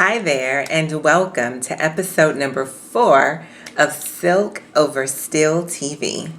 Hi there, and welcome to episode number 4 of Silk Over Steel TV.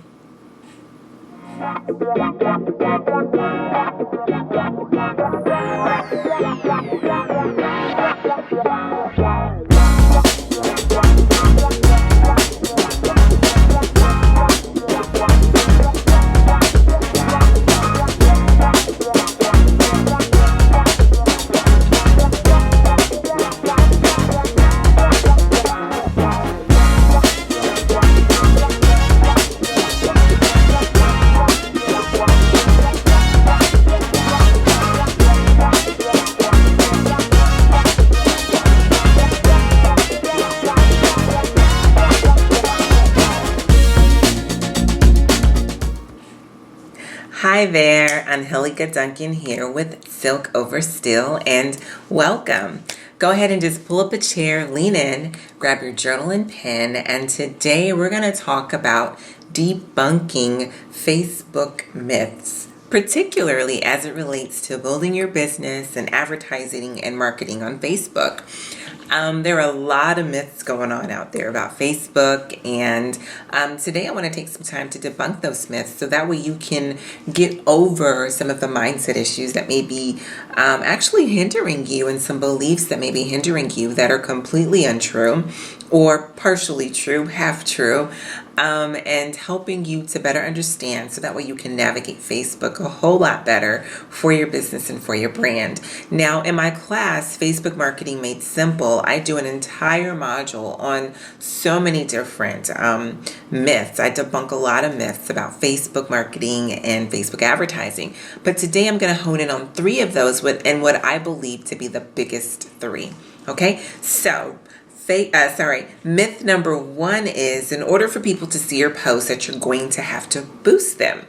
Hi there, Angelica Duncan here with Silk Over Steel, and welcome. Go ahead and just pull up a chair, lean in, grab your journal and pen, and today we're going to talk about debunking Facebook myths, particularly as it relates to building your business and advertising and marketing on Facebook. There are a lot of myths going on out there about Facebook, and today I want to take some time to debunk those myths so that way you can get over some of the mindset issues that may be actually hindering you, and some beliefs that may be hindering you that are completely untrue or partially true, half true, and helping you to better understand so that way you can navigate Facebook a whole lot better for your business and for your brand. Now, in my class, Facebook Marketing Made Simple, I do an entire module on so many different myths. I debunk a lot of myths about Facebook marketing and Facebook advertising. But today I'm going to hone in on 3 of those and what I believe to be the biggest 3. Okay, so myth number 1 is in order for people to see your posts that you're going to have to boost them.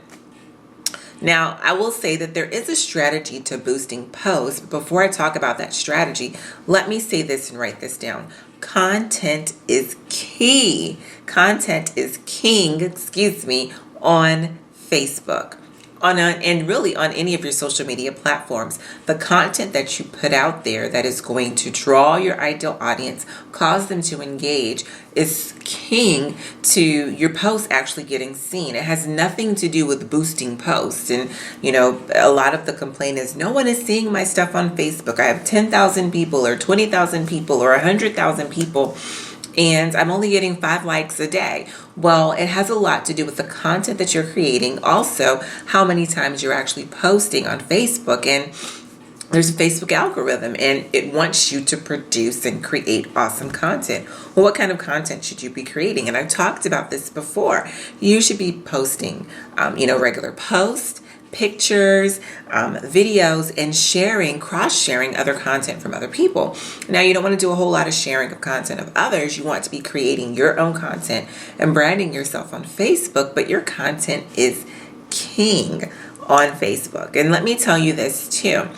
Now, I will say that there is a strategy to boosting posts. But before I talk about that strategy, let me say this and write this down. Content is key. Content is king, on Facebook. And really on any of your social media platforms. The content that you put out there that is going to draw your ideal audience, cause them to engage, is king to your posts actually getting seen. It has nothing to do with boosting posts. And, a lot of the complaint is no one is seeing my stuff on Facebook. I have 10,000 people or 20,000 people or 100,000 people, and I'm only getting 5 likes a day. Well, it has a lot to do with the content that you're creating. Also, how many times you're actually posting on Facebook. And there's a Facebook algorithm, and it wants you to produce and create awesome content. Well, what kind of content should you be creating? And I've talked about this before. You should be posting, regular posts, pictures, videos, and cross-sharing other content from other people. Now, you don't want to do a whole lot of sharing of content of others. You want to be creating your own content and branding yourself on Facebook, but your content is king on Facebook. And let me tell you this too.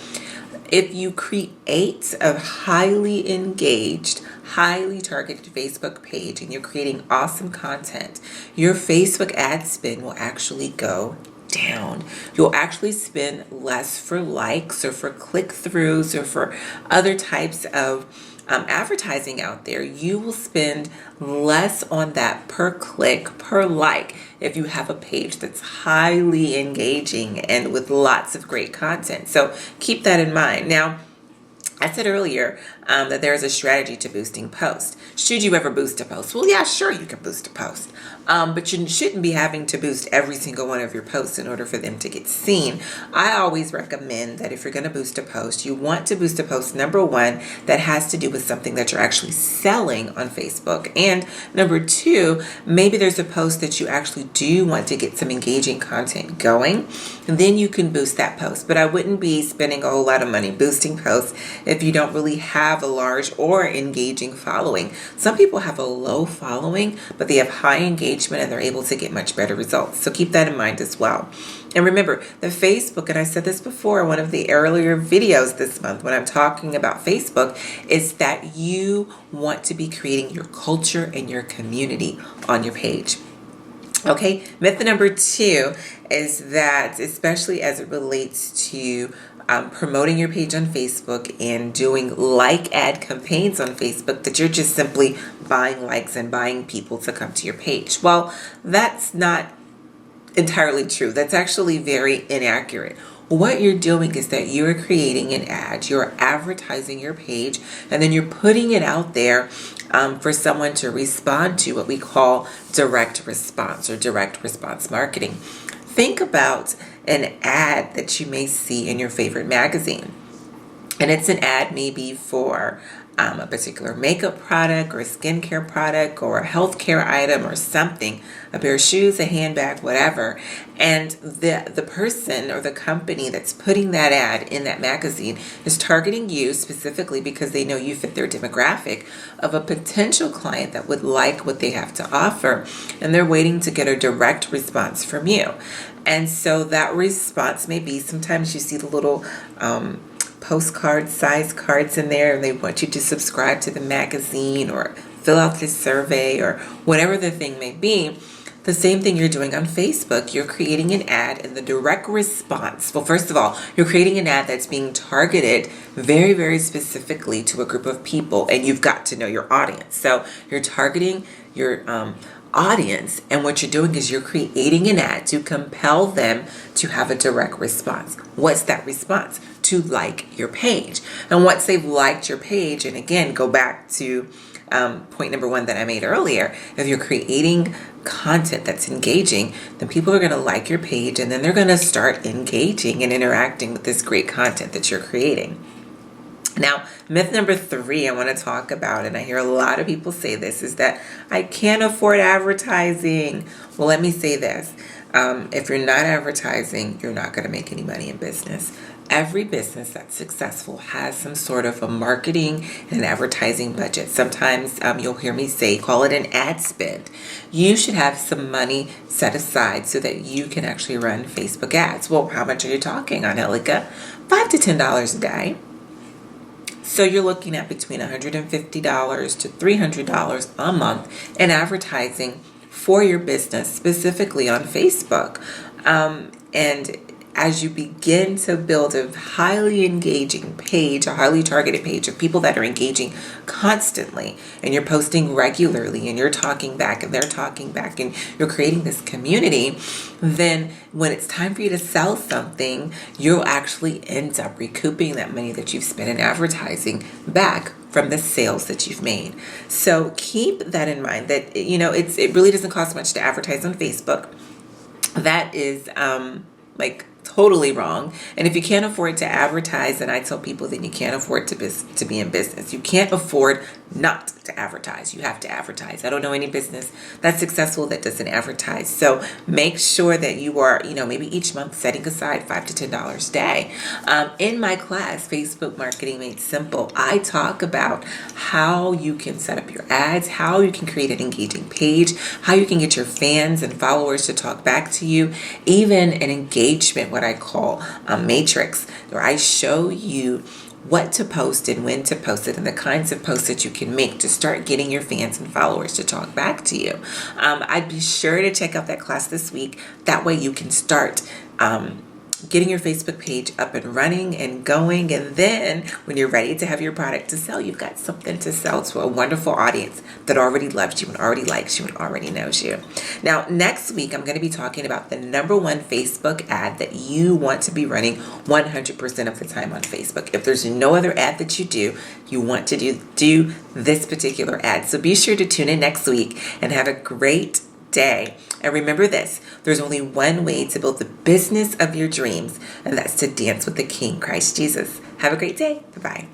If you create a highly engaged, highly targeted Facebook page and you're creating awesome content, your Facebook ad spend will actually go down. You'll actually spend less for likes or for click-throughs or for other types of advertising out there. You will spend less on that per click, per like, if you have a page that's highly engaging and with lots of great content. So keep that in mind. Now, I said earlier that there is a strategy to boosting posts. Should you ever boost a post? Well, yeah, sure, you can boost a post. But you shouldn't be having to boost every single one of your posts in order for them to get seen. I always recommend that if you're going to boost a post, you want to boost a post, number 1, that has to do with something that you're actually selling on Facebook. And number 2, maybe there's a post that you actually do want to get some engaging content going. And then you can boost that post. But I wouldn't be spending a whole lot of money boosting posts if you don't really have a large or engaging following. Some people have a low following, but they have high engagement and they're able to get much better results. So keep that in mind as well. And remember, the Facebook, and I said this before in one of the earlier videos this month when I'm talking about Facebook, is that you want to be creating your culture and your community on your page. Okay, myth number 2 is that, especially as it relates to promoting your page on Facebook and doing like ad campaigns on Facebook that you're just simply buying likes and buying people to come to your page. Well, that's not entirely true. That's actually very inaccurate. What you're doing is that you're creating an ad, you're advertising your page, and then you're putting it out there for someone to respond to, what we call direct response or direct response marketing. Think about an ad that you may see in your favorite magazine. And it's an ad maybe for a particular makeup product or a skincare product or a healthcare item or something, a pair of shoes, a handbag, whatever. And the person or the company that's putting that ad in that magazine is targeting you specifically because they know you fit their demographic of a potential client that would like what they have to offer. And they're waiting to get a direct response from you. And so that response may be, sometimes you see the little postcard size cards in there and they want you to subscribe to the magazine or fill out this survey or whatever the thing may be. The same thing you're doing on Facebook. You're creating an ad and the direct response. Well, first of all, you're creating an ad that's being targeted very, very specifically to a group of people, and you've got to know your audience. So you're targeting your audience, and what you're doing is you're creating an ad to compel them to have a direct response. What's that response? To like your page. And once they've liked your page, and again, go back to point number one that I made earlier, if you're creating content that's engaging, then people are going to like your page, and then they're going to start engaging and interacting with this great content that you're creating. Now, myth number 3 I want to talk about, and I hear a lot of people say this, is that I can't afford advertising. Well, let me say this. If you're not advertising, you're not going to make any money in business. Every business that's successful has some sort of a marketing and advertising budget. Sometimes you'll hear me say, call it an ad spend. You should have some money set aside so that you can actually run Facebook ads. Well, how much are you talking, Angelica? $5 to $10 a day. So you're looking at between $150 to $300 a month in advertising for your business, specifically on Facebook. And as you begin to build a highly engaging page, a highly targeted page of people that are engaging constantly, and you're posting regularly, and you're talking back, and they're talking back, and you're creating this community, then when it's time for you to sell something, you'll actually end up recouping that money that you've spent in advertising back from the sales that you've made. So keep that in mind, that it really doesn't cost much to advertise on Facebook. That is totally wrong. And if you can't afford to advertise, then I tell people then you can't afford to be in business. You can't afford not to advertise. You have to advertise. I don't know any business that's successful that doesn't advertise. So make sure that you are, maybe each month setting aside $5 to $10 a day. In my class, Facebook Marketing Made Simple, I talk about how you can set up your ads, how you can create an engaging page, how you can get your fans and followers to talk back to you, even an engagement, what I call a matrix, where I show you what to post and when to post it and the kinds of posts that you can make to start getting your fans and followers to talk back to you. I'd be sure to check out that class this week. That way you can start getting your Facebook page up and running and going. And then when you're ready to have your product to sell, you've got something to sell to a wonderful audience that already loves you and already likes you and already knows you. Now, next week, I'm going to be talking about the number one Facebook ad that you want to be running 100% of the time on Facebook. If there's no other ad that you do, you want to do this particular ad. So be sure to tune in next week and have a great day. And remember this, there's only one way to build the business of your dreams, and that's to dance with the King, Christ Jesus. Have a great day. Bye-bye.